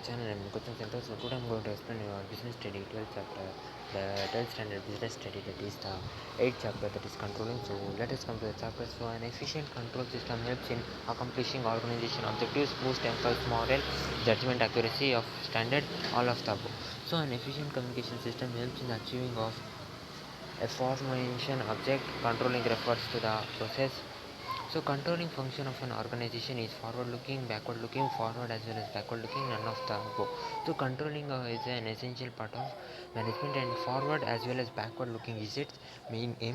channel and coaching center. So today I'm going to explain your business study 12th chapter, the 12th standard business study, that is the 8th chapter, that is controlling. So let us come to the chapter. So an efficient control system helps in accomplishing organization objectives, boost employees morale, judgment accuracy of standard, all of the above. So an efficient communication system helps in achieving of a formation object. Controlling refers to the process. So controlling function of an organization is forward looking, backward looking, forward as well as backward looking, none of the above. So controlling is an essential part of management, and forward as well as backward looking is its main aim.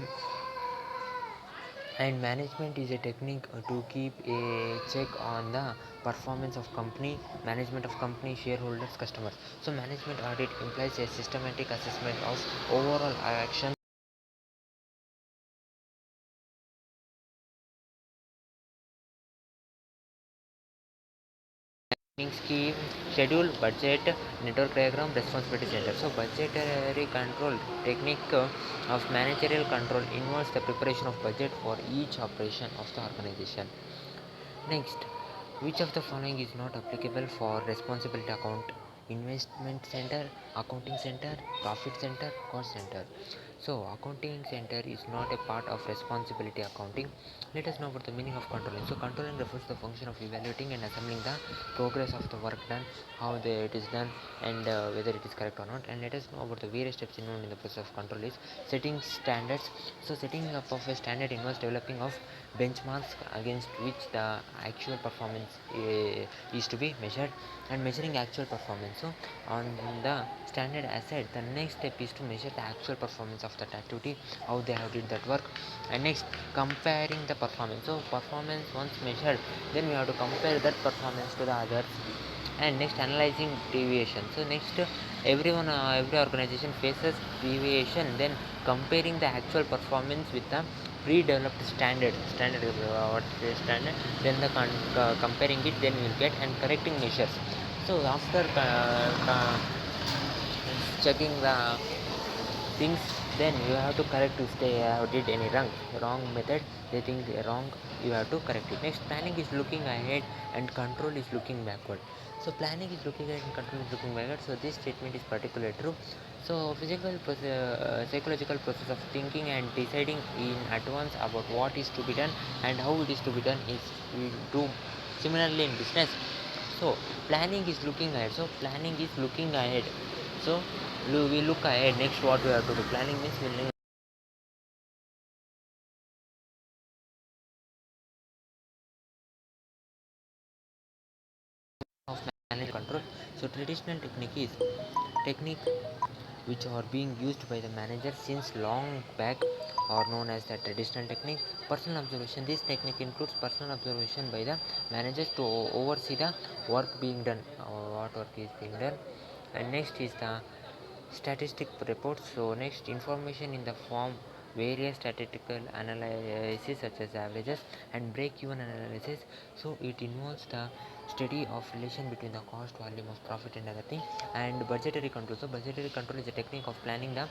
And management is a technique to keep a check on the performance of company, management of company, shareholders, customers. So management audit implies a systematic assessment of overall action, scheme, schedule, budget, network diagram, responsibility center. So budgetary control technique of managerial control involves the preparation of budget for each operation of the organization. Next, which of the following is not applicable for responsibility account? Investment center, accounting center, profit center, cost center. So accounting center is not a part of responsibility accounting. Let us know about the meaning of controlling. So controlling refers to the function of evaluating and assembling the progress of the work done, how it is done, and whether it is correct or not. And let us know about the various steps involved in the process of control is setting standards. So setting up of a standard involves developing of benchmarks against which the actual performance is to be measured, and measuring actual performance. So on the standard asset, the next step is to measure the actual performance of that activity, how they have did that work. And next, comparing the performance. So performance once measured, then we have to compare that performance to the others. And next, analyzing deviation. So next, every organization faces deviation, then comparing the actual performance with the pre-developed standard is what is standard, then comparing it, then we will get and correcting measures. So after checking the things, then you have to correct if they have did any wrong method, they think they are wrong, you have to correct it. Next, planning is looking ahead and control is looking backward. So planning is looking ahead and control is looking backward, so this statement is particularly true. So psychological process of thinking and deciding in advance about what is to be done and how it is to be done is we do similarly in business. So planning is looking ahead, so planning is looking ahead. So we look ahead. Next, what we have to do? Planning means we of manage control. So traditional technique is technique which are being used by the manager since long back are known as the traditional technique. Personal observation. This technique includes personal observation by the managers to oversee the work being done, what work is being done. And next is the statistic reports. So next, information in the form various statistical analysis such as averages and break-even analysis. So it involves the study of relation between the cost, volume of profit and other thing. And budgetary control. So budgetary control is a technique of planning the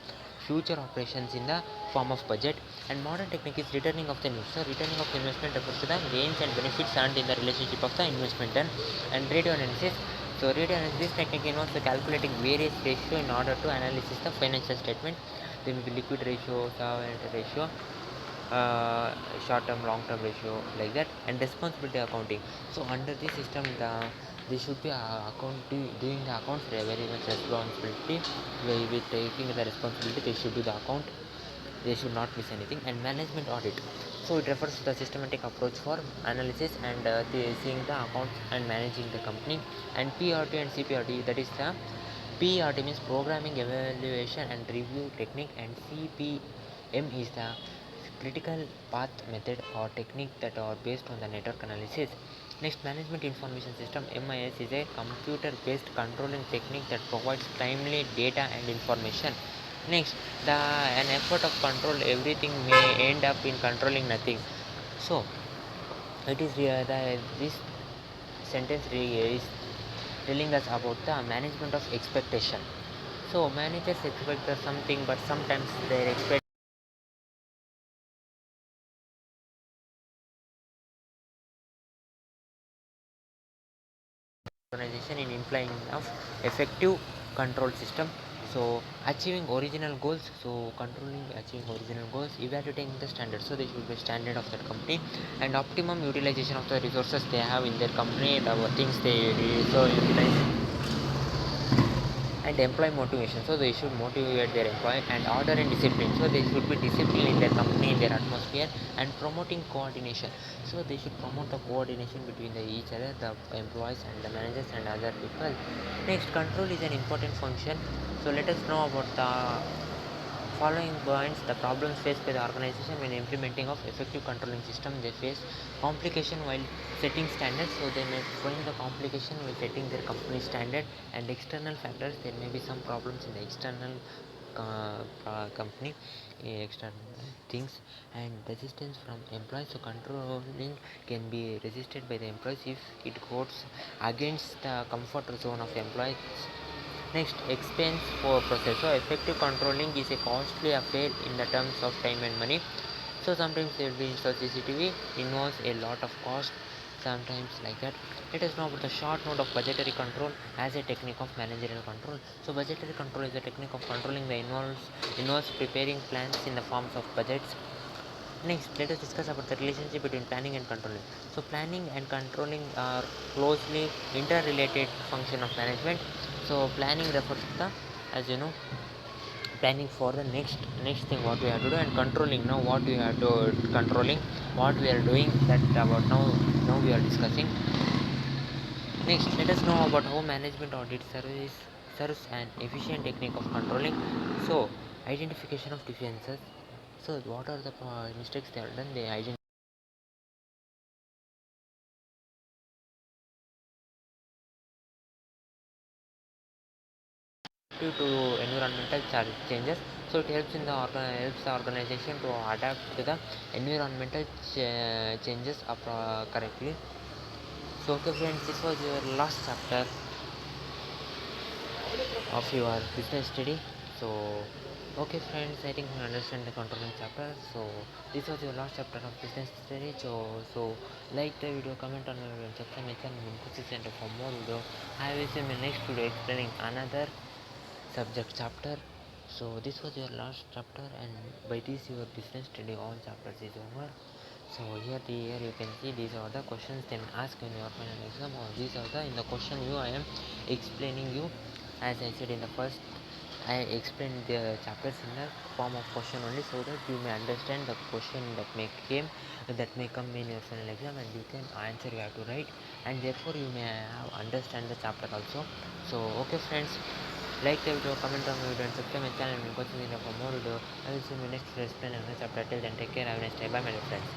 future operations in the form of budget. And modern technique is returning of the news. So returning of the investment refers to the gains and benefits earned in the relationship of the investment done. And radio analysis. So radio analysis technique involves the calculating various ratio in order to analyze the financial statement. There will be liquid ratio, solvent ratio, uh, short term, long term ratio, like that. And responsibility accounting. So under this system, they should be doing the accounts. They are very much responsibility. With taking the responsibility, they should do the account, they should not miss anything. And management audit, so it refers to the systematic approach for analysis and seeing the accounts and managing the company. And PRT and CPRT, that is the PRT means programming evaluation and review technique, and CPM is the critical path method or technique that are based on the network analysis. Next, management information system MIS is a computer based controlling technique that provides timely data and information. Next, an effort of control everything may end up in controlling nothing. So it is this sentence is telling us about the management of expectation. So managers expect something, but sometimes their expectation organization organization in implying of effective control system. So achieving original goals, so controlling achieving original goals, evaluating the standards, so they should be standard of that company, and optimum utilization of the resources they have in their company, the things they so utilize, and employee motivation, so they should motivate their employee, and order and discipline, so they should be disciplined in their company, in their atmosphere, and promoting coordination, so they should promote the coordination between each other, the employees and the managers and other people. Next, control is an important function. So let us know about the following points: the problems faced by the organization when implementing of effective controlling system. They face complication while setting standards, so they may find the complication while setting their company standard, and external factors. There may be some problems in the external company, external things, and resistance from employees. So controlling can be resisted by the employees if it goes against the comfort zone of employees. Next, expense for process. So effective controlling is a costly affair in the terms of time and money. So sometimes there will be installed CCTV involves a lot of cost, sometimes like that. Let us know about the short note of budgetary control as a technique of managerial control. So budgetary control is a technique of controlling the involves preparing plans in the forms of budgets. Next, let us discuss about the relationship between planning and controlling. So planning and controlling are closely interrelated function of management. So planning refers to the, as you know, planning for the next thing what we have to do, and controlling now what we have to controlling what we are doing, that about now we are discussing. Next, let us know about how management audit service serves an efficient technique of controlling. So identification of deficiencies. So what are the mistakes they have done? They identify due to environmental changes. So it helps in the helps the organization to adapt to the environmental changes correctly. So okay friends, this was your last chapter of your business study. So okay friends, I think you understand the controlling chapter. So this was your last chapter of business study. So like the video, comment on my video, and subscribe my channel and for more video. I will see you in my next video explaining another subject chapter. So this was your last chapter, and by this your business study all chapters is over. So here you can see these are the questions they may ask in your final exam, or these are the in the question you I am explaining you. As I said in the first, I explained the chapters in the form of question only, so that you may understand the question that may come in your final exam, and you can answer, you have to write, and therefore you may understand the chapter also. So okay friends, like the video, comment on my video, and subscribe my channel and watch me for more video. I will see you in my next video explain another chapter. Till then, take care, have a nice day, bye my dear friends.